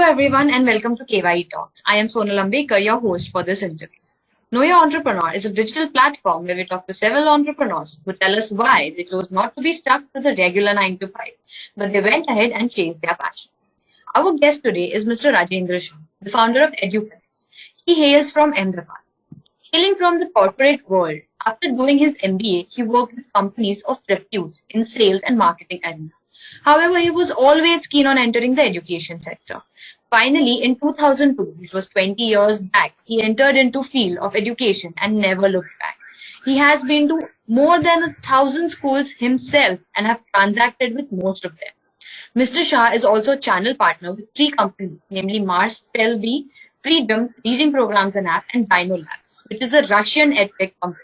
everyone and welcome to KYE Talks. I am Sonal Ambekar, your host for this interview. Know Your Entrepreneur is a digital platform where we talk to several entrepreneurs who tell us why they chose not to be stuck to the regular 9 to 5, but they went ahead and chased their passion. Our guest today is Mr. Rajendra Shah, the founder of EduConnect. He hails from Ahmedabad. Hailing from the corporate world, after doing his MBA, he worked with companies of repute in sales and marketing arena. However, he was always keen on entering the education sector. Finally, in 2002, which was 20 years back, he entered into field of education and never looked back. He has been to more than 1,000 schools himself and have transacted with most of them. Mr. Shah is also a channel partner with 3 companies, namely Mars, Spellbee, Freedom, Reading Programs and App, and Dynolab, which is a Russian edtech company.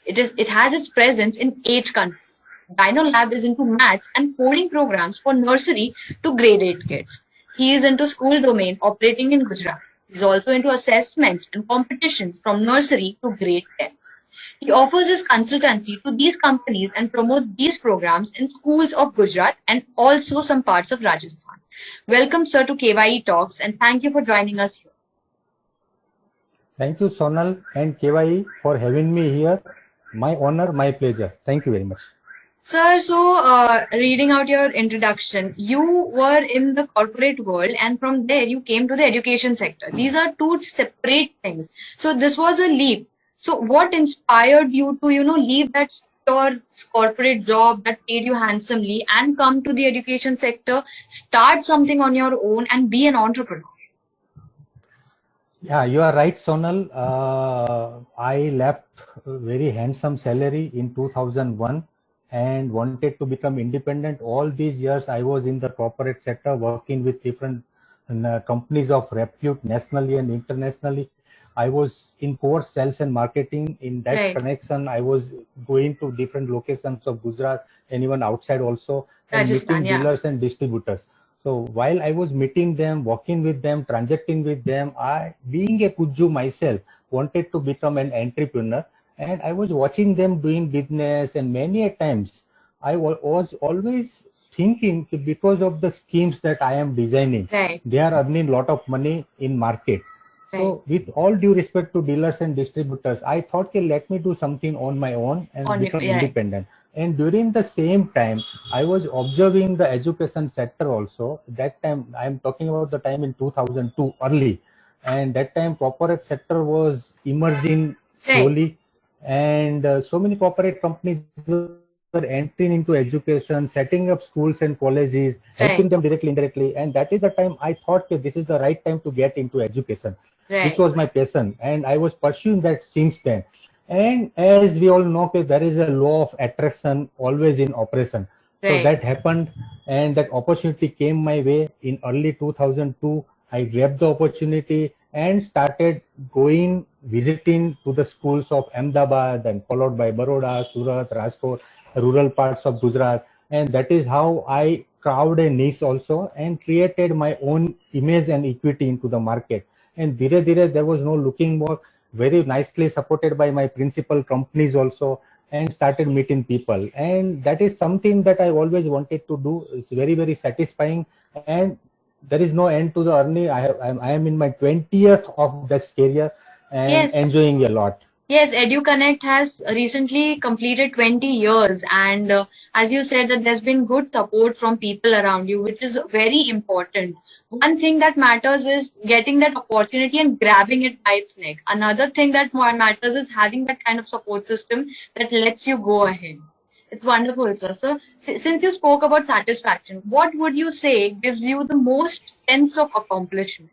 It has its presence in 8 countries. Dynolab is into maths and coding programs for nursery to grade 8 kids. He is into school domain operating in Gujarat. He is also into assessments and competitions from nursery to grade 10. He offers his consultancy to these companies and promotes these programs in schools of Gujarat and also some parts of Rajasthan. Welcome, sir, to KYE Talks, and thank you for joining us here. Thank you, Sonal and KYE, for having me here. My honor, my pleasure. Thank you very much. Sir, so reading out your introduction, you were in the corporate world and from there you came to the education sector. These are 2 separate things. So this was a leap. So what inspired you to, leave that corporate job that paid you handsomely and come to the education sector, start something on your own and be an entrepreneur? Yeah, you are right, Sonal. I left a very handsome salary in 2001. And wanted to become independent. All these years I was in the corporate sector working with different companies of repute nationally and internationally. I was in core sales and marketing. In that connection, I was going to different locations of Gujarat and even outside also, and meeting dealers and distributors. So while I was meeting them, working with them, transacting with them, I, being a Kujju myself, wanted to become an entrepreneur. And I was watching them doing business, and many a times I was always thinking, because of the schemes that I am designing, they are earning a lot of money in market. So with all due respect to dealers and distributors, I thought, okay, let me do something on my own and become independent. And during the same time, I was observing the education sector also. That time, I am talking about the time in 2002 early. And that time corporate sector was emerging slowly. And so many corporate companies were entering into education, setting up schools and colleges, helping them directly, indirectly. And that is the time I thought that this is the right time to get into education, which was my passion. And I was pursuing that since then. And as we all know, there is a law of attraction always in operation. So that happened, and that opportunity came my way in early 2002. I grabbed the opportunity and started visiting to the schools of Ahmedabad and followed by Baroda, Surat, Rajkot, rural parts of Gujarat. And that is how I carved a niche also and created my own image and equity into the market. And dire dire, there was no looking back, very nicely supported by my principal companies also, and started meeting people. And that is something that I always wanted to do. It's very, very satisfying. And there is no end to the earning. I am in my 20th of that career and enjoying a lot. Yes, EduConnect has recently completed 20 years, and as you said that there's been good support from people around you, which is very important. One thing that matters is getting that opportunity and grabbing it by its neck. Another thing that matters is having that kind of support system that lets you go ahead. It's wonderful, sir. So, since you spoke about satisfaction, what would you say gives you the most sense of accomplishment?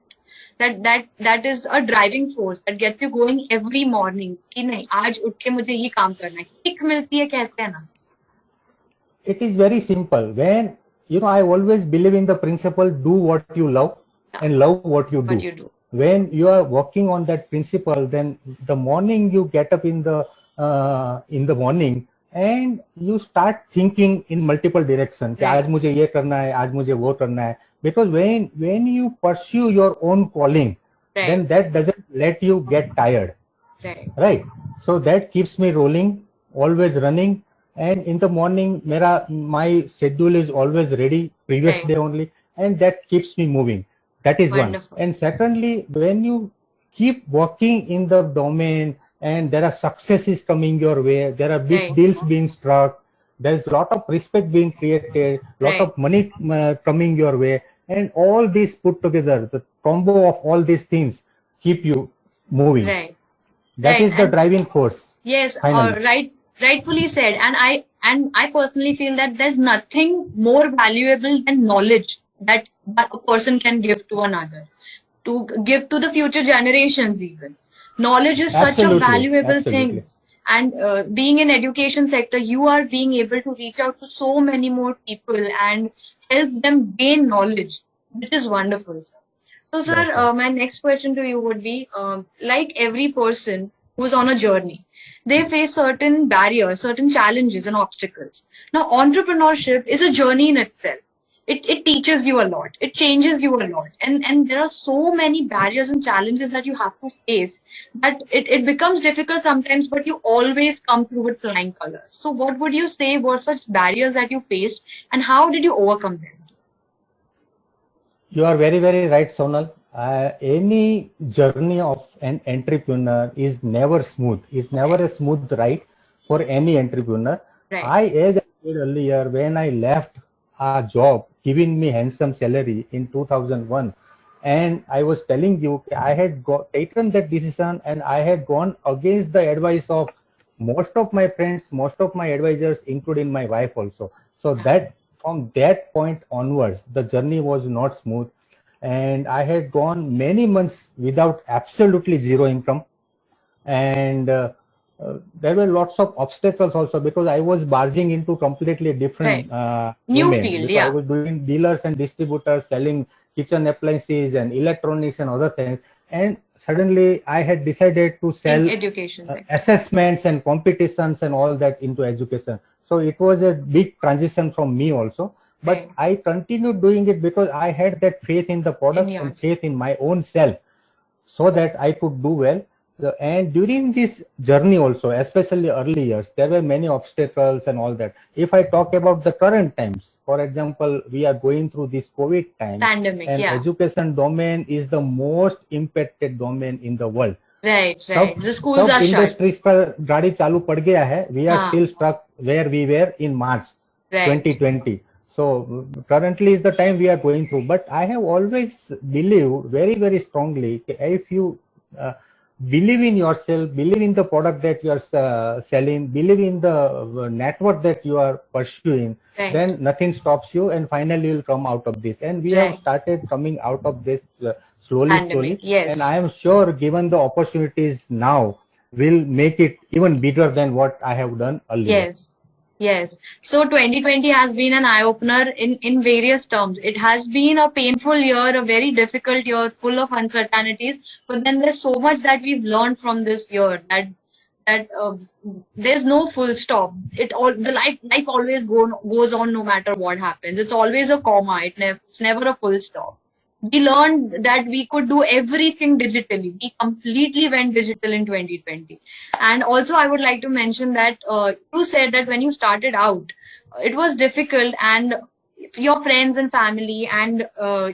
That is a driving force that gets you going every morning. कि नहीं, आज उठ के मुझे ये काम करना है. किक मिलती है कहते हैं ना. It is very simple. When I always believe in the principle: do what you love and love what you do. When you are working on that principle, then the morning you get up in the morning. And you start thinking in multiple directions. आज मुझे ये करना है, आज मुझे वो करना है. Because when you pursue your own calling, then that doesn't let you get tired. Right? So that keeps me rolling, always running. And in the morning, my schedule is always ready, previous day only, and that keeps me moving. That is one. Wonderful. And secondly, when you keep working in the domain and there are successes coming your way, there are big Right. deals being struck, there's a lot of respect being created, lot Right. of money coming your way, and all this put together, the combo of all these things keep you moving. Right. That Right. is the And driving force. yes, Finally. rightfully said. And I personally feel that there's nothing more valuable than knowledge that a person can give to another, to give to the future generations even. Knowledge is such a Absolutely. valuable thing. Absolutely. And being in education sector, you are being able to reach out to so many more people and help them gain knowledge, which is wonderful, sir. So, sir, That's right. my next question to you would be, like every person who's on a journey, they face certain barriers, certain challenges and obstacles. Now, entrepreneurship is a journey in itself. It teaches you a lot. It changes you a lot. And there are so many barriers and challenges that you have to face that it becomes difficult sometimes, but you always come through with flying colors. So what would you say were such barriers that you faced and how did you overcome them? You are very, very right, Sonal. Any journey of an entrepreneur is never smooth. It's never a smooth ride for any entrepreneur. Right. As I said earlier, when I left a job giving me handsome salary in 2001, and I was telling you, I had taken that decision and I had gone against the advice of most of my friends, most of my advisors, including my wife also. So that from that point onwards, the journey was not smooth. And I had gone many months without absolutely zero income. And there were lots of obstacles also because I was barging into completely different new domain. field. Because Yeah. I was doing dealers and distributors, selling kitchen appliances and electronics and other things. And suddenly I had decided to sell In education sector. assessments and competitions and all that into education. So it was a big transition from me also. But Right. I continued doing it because I had that faith in the product and faith in my own self so that I could do well. And during this journey also, especially early years, there were many obstacles and all that. If I talk about the current times, for example, we are going through this COVID time. Pandemic, and yeah. education domain is the most impacted domain in the world. Right, right. The schools are shut. Industries का गाड़ी चालू पड़ गया है. We are still stuck where we were in March 2020. So currently is the time we are going through. But I have always believed very, very strongly if you believe in yourself, believe in the product that you are selling, believe in the network that you are pursuing, then nothing stops you, and finally you'll come out of this. And we have started coming out of this slowly. Yes. And I am sure, given the opportunities now, we'll make it even bigger than what I have done earlier. Yes. Yes. So 2020 has been an eye-opener in various terms. It has been a painful year, a very difficult year, full of uncertainties. But then there's so much that we've learned from this year that there's no full stop. Life always goes on no matter what happens. It's always a comma. It's never a full stop. We learned that we could do everything digitally. We completely went digital in 2020. And also I would like to mention that you said that when you started out, it was difficult and your friends and family and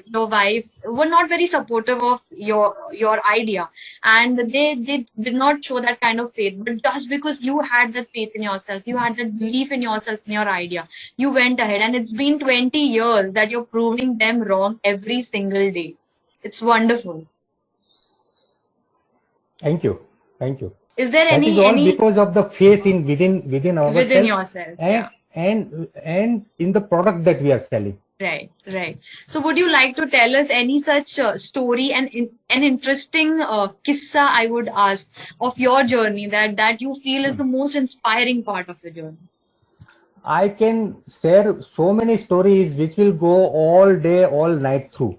your wife were not very supportive of your idea, and they did not show that kind of faith. But just because you had that faith in yourself, you had that belief in yourself, in your idea, you went ahead, and it's been 20 years that you're proving them wrong every single day. It's wonderful. Thank you. Thank you. Is there that is all because of the faith in within ourselves, within yourself, and in the product that we are selling. Right, right. So would you like to tell us any such story and an interesting kissa, I would ask, of your journey that you feel is the most inspiring part of your journey? I can share so many stories which will go all day, all night through.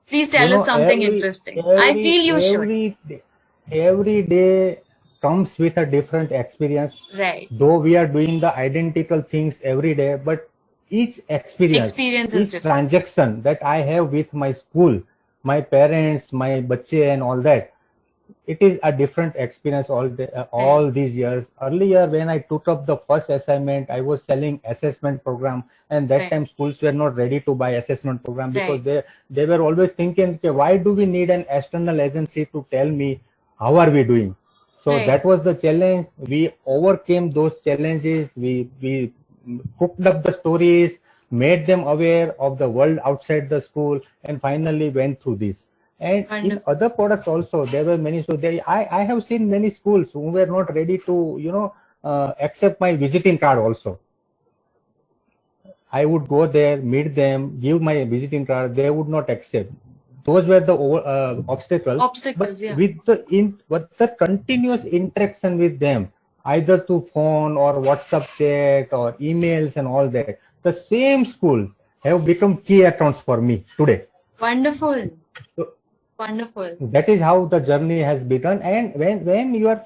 Please tell us something interesting. I feel you should. Every day comes with a different experience. Right. Though we are doing the identical things every day, but each experience each transaction that I have with my school, my parents, my bache and all that, it is a different experience all these years. Earlier, when I took up the first assignment, I was selling assessment program, and that time schools were not ready to buy assessment program because they were always thinking, okay, why do we need an external agency to tell me how are we doing? So that was the challenge. We overcame those challenges. We cooked up the stories, made them aware of the world outside the school, and finally went through this. And in other products also, there were many. So I have seen many schools who were not ready to, accept my visiting card also. I would go there, meet them, give my visiting card. They would not accept. Those were the obstacles. But with the continuous interaction with them, either through phone or WhatsApp chat or emails and all that, the same schools have become key accounts for me today. Wonderful. So, wonderful. That is how the journey has begun. And when you are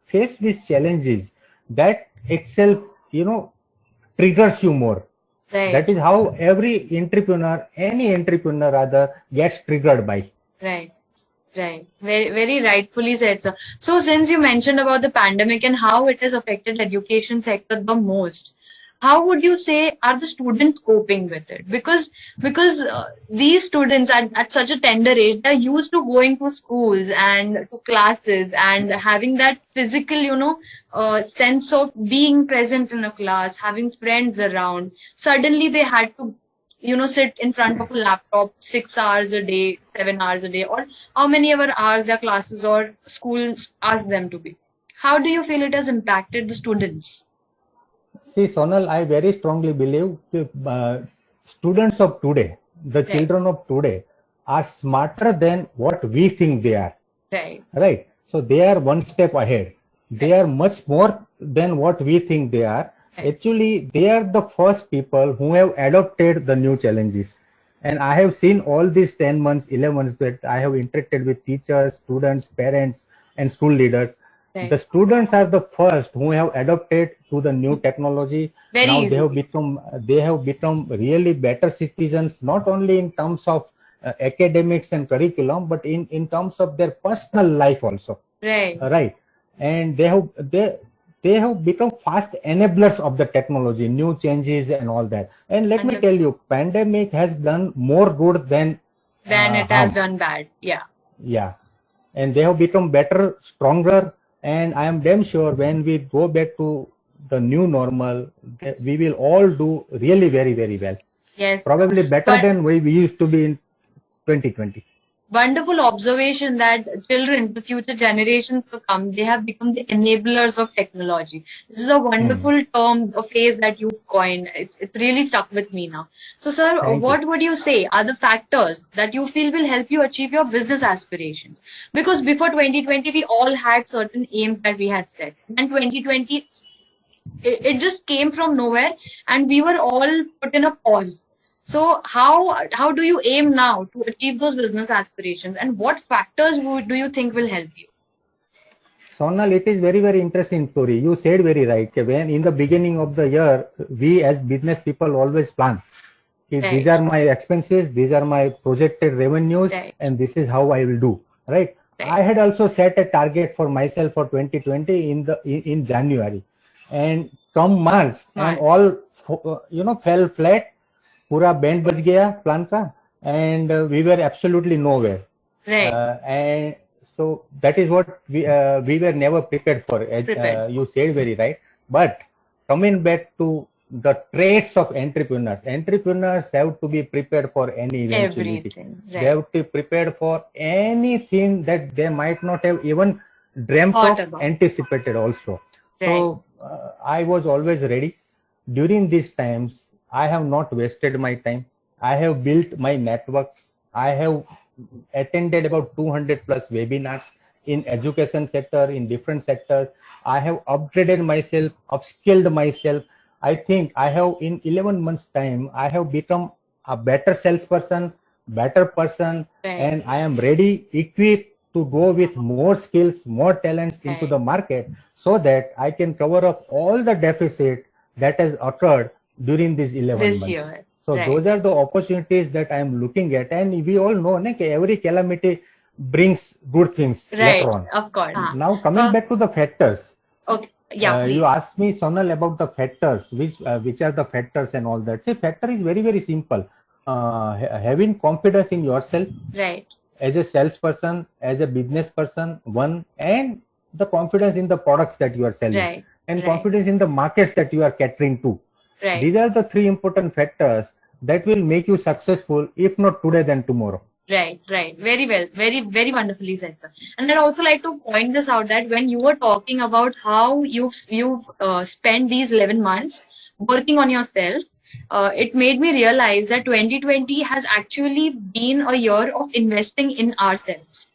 faced with challenges, that itself, triggers you more. Right. That is how every entrepreneur, any entrepreneur rather, gets triggered by. Right. Right. Very, very rightfully said, sir. So since you mentioned about the pandemic and how it has affected education sector the most, how would you say are the students coping with it? Because these students at such a tender age, they're used to going to schools and to classes and having that physical, sense of being present in a class, having friends around. Suddenly they had to, sit in front of a laptop 6 hours a day, 7 hours a day, or how many ever hours their classes or schools ask them to be. How do you feel it has impacted the students? See, Sonal, I very strongly believe students of today, the children of today, are smarter than what we think they are. Right. So they are one step ahead. They are much more than what we think they are. Actually, they are the first people who have adopted the new challenges. And I have seen all these 10 months, 11 months that I have interacted with teachers, students, parents, and school leaders. The students are the first who have adopted to the new technology. Now they have become really better citizens, not only in terms of academics and curriculum, but in terms of their personal life also. Right. And they have become fast enablers of the technology, new changes and all that. And let me tell you, pandemic has done more good than it has done bad. Yeah. And they have become better, stronger. And I am damn sure when we go back to the new normal, we will all do really very, very well. Yes. Probably better than we used to be in 2020. Wonderful observation that children, the future generations to come, they have become the enablers of technology. This is a wonderful term, a phrase that you've coined. It's really stuck with me now. So, sir, what would you say are the factors that you feel will help you achieve your business aspirations? Because before 2020, we all had certain aims that we had set. And 2020, it just came from nowhere and we were all put in a pause. So how do you aim now to achieve those business aspirations, and what factors do you think will help you? Sonal, it is very, very interesting story. You said very right. When in the beginning of the year, we as business people always plan. These are my expenses, these are my projected revenues, and this is how I will do. Right? I had also set a target for myself for 2020 in January, and come March. And all fell flat. पूरा band बज गया plan का, and we were absolutely nowhere. And so that is what we were never prepared for, as you said very right. But coming back to the traits of entrepreneurs have to be prepared for any eventuality. They have to be prepared for anything that they might not have even dreamt of, anticipated also. So I was always ready. During these times, I have not wasted my time. I have built my networks. I have attended about 200 plus webinars in education sector, in different sectors. I have upgraded myself, upskilled myself. I think I have, in 11 months time, I have become a better salesperson, better person, and I am ready, equipped to go with more skills, more talents into the market, so that I can cover up all the deficit that has occurred during these 11 months. So those are the opportunities that I am looking at. And we all know that every calamity brings good things Right, later on. of course. Now coming back to the factors. Okay. Yeah, You please. asked me, Sonal, about the factors, which are the factors and all that. See, factor is very, very simple. Having confidence in yourself, Right, as a salesperson, as a business person, one, and the confidence in the products that you are selling, right, and right, confidence in the markets that you are catering to. right. These are the three important factors that will make you successful, if not today, then tomorrow. Right, right. Very well. Very, very wonderfully said, sir. And I'd also like to point this out that when you were talking about how you've spent these 11 months working on yourself, it made me realize that 2020 has actually been a year of investing in ourselves.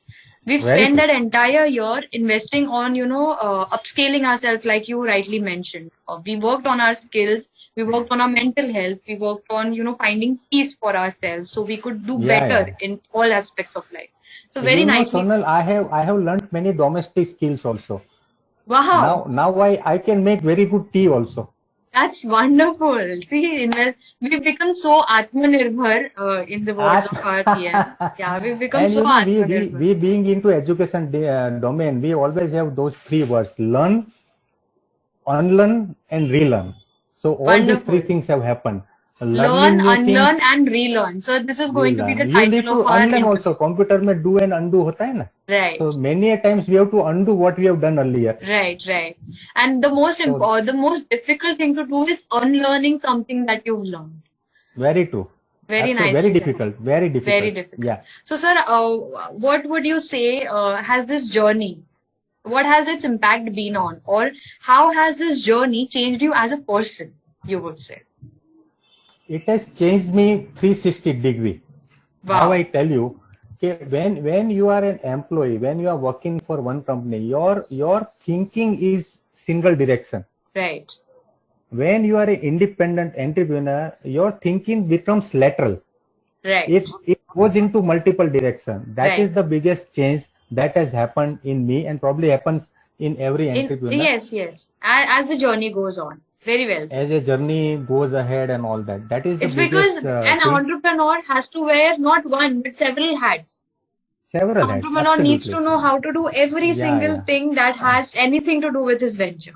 We've Very spent true. that entire year investing on, upscaling ourselves, like you rightly mentioned. We worked on our skills, we worked on our mental health, we worked on, finding peace for ourselves so we could do Yeah, better yeah. in all aspects of life. So very You know, nicely. Sonal, I have learned many domestic skills also. Wow, Now I can make very good tea also. that's wonderful. See, we've become so Atmanirbhar in the words of our PM. Yeah, we've become And so you know, Atmanirbhar. we being into education domain, we always have those three words: learn, unlearn, and relearn. So all these three Wonderful. things have happened. Learn, Learning new unlearn, things, and relearn. So this is going to be the relearn. You need title to of our unlearn interview. also. Computer में do and undo होता है ना. Right. So many a times we have to undo what we have done earlier. Right, right. And the most difficult thing to do is unlearning something that you've learned. Very true. Very nice. Very difficult. Very difficult. Very difficult. Yeah. So, sir, what would you say has this journey? What has its impact been on, or how has this journey changed you as a person? You would say. It has changed me 360 degree. Wow. How I tell you, okay, when you are an employee, when you are working for one company, your thinking is single direction. Right. When you are an independent entrepreneur, your thinking becomes lateral. Right. It goes into multiple direction. That Right. is the biggest change that has happened in me, and probably happens in every entrepreneur. Yes, yes. As the journey goes on. Very well. As a journey goes ahead and all that. That is the It's biggest because an thing. entrepreneur has to wear not one but several hats. Several An hats. entrepreneur needs to Absolutely. know how to do every single thing that has anything to do with his venture.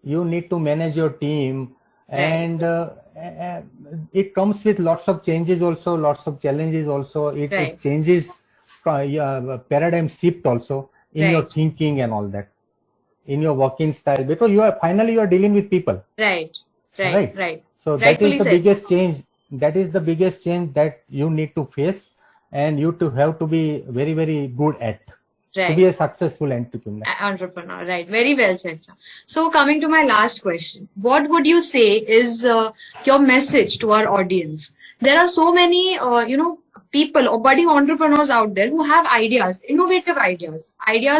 You need to manage your team, and it comes with lots of changes also, lots of challenges also. It changes paradigm shift also in your thinking and all that, in your working style, because you are dealing with people. Right. So that is the biggest change. That is the biggest change that you need to face, and you have to be very, very good at to be a successful entrepreneur. Right. Very well said, sir. So coming to my last question, what would you say is your message to our audience? There are so many, people or budding entrepreneurs out there who have ideas, innovative ideas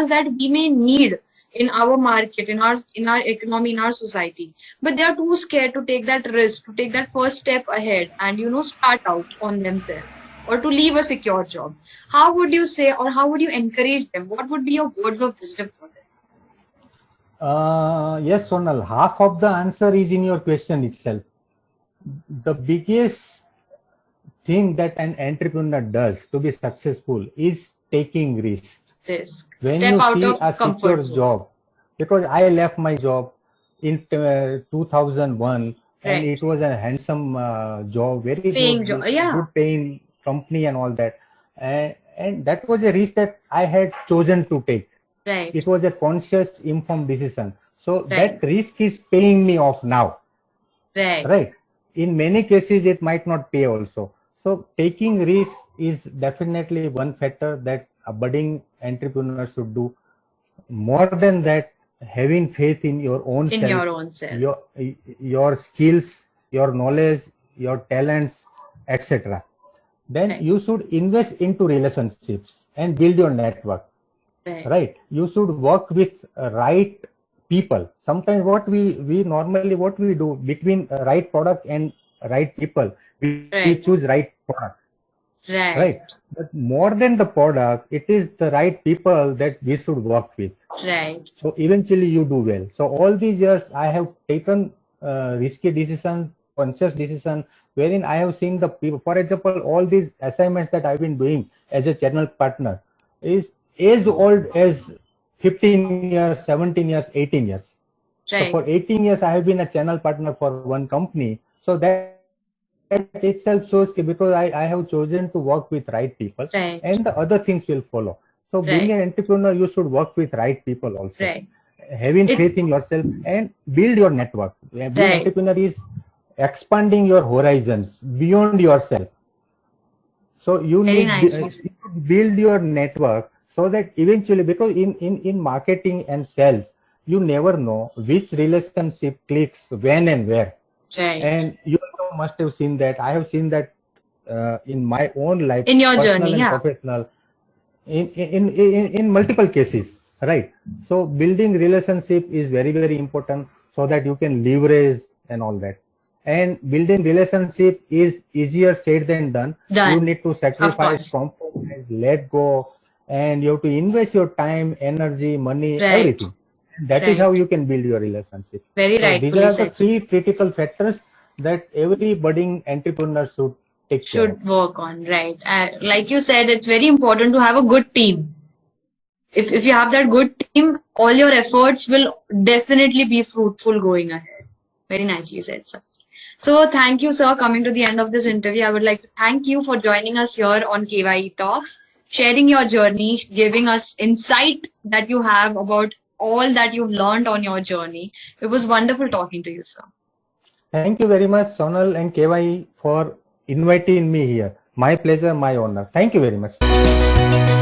that we may need in our market, in our economy, in our society, but they are too scared to take that risk, to take that first step ahead and start out on themselves, or to leave a secure job. How would you say, or how would you encourage them? What would be your words of wisdom for them? Yes, Sonal, half of the answer is in your question itself. The biggest thing that an entrepreneur does to be successful is taking risks. When Step you out see of a secure job, because I left my job in 2001, and it was a handsome job, very good paying company and all that, and that was a risk that I had chosen to take. It was a conscious, informed decision. So that risk is paying me off now. Right. In many cases, it might not pay also. So taking risk is definitely one factor that a budding entrepreneur should do. More than that, having faith in your own self, your skills, your knowledge, your talents, etc. Then you should invest into relationships and build your network. Right. You should work with right people. Sometimes what we do between right product and right people, we choose right product. Right. But more than the product, it is the right people that we should work with. So eventually you do well. So all these years I have taken risky decisions, conscious decision, wherein I have seen the people. For example, all these assignments that I've been doing as a channel partner, is as old as 15 years, 17 years, 18 years. Right. So for 18 years, I have been a channel partner for one company. So that itself shows because I have chosen to work with right people, Right. and the other things will follow. So being an entrepreneur, you should work with right people also. Right. Having faith in yourself and build your network. Being an entrepreneur is expanding your horizons beyond yourself. So you need to build your network so that eventually, because in marketing and sales, you never know which relationship clicks when and where. Right. And you must have seen that. I have seen that in my own life, in your personal journey, and professional, in multiple cases, right? So building relationship is very, very important so that you can leverage and all that. And building relationship is easier said than done. You need to sacrifice, compromise, let go, and you have to invest your time, energy, money, everything. That is how you can build your relationship. Very right. These are the three critical factors that every budding entrepreneur should work on. Right. Like you said, it's very important to have a good team. If you have that good team, all your efforts will definitely be fruitful going ahead. Very nicely said, sir. So thank you, sir. Coming to the end of this interview, I would like to thank you for joining us here on KYE Talks, sharing your journey, giving us insight that you have about all that you've learned on your journey. It was wonderful talking to you, sir. Thank you very much, Sonal and KYE, for inviting me here. My pleasure, my honor. Thank you very much.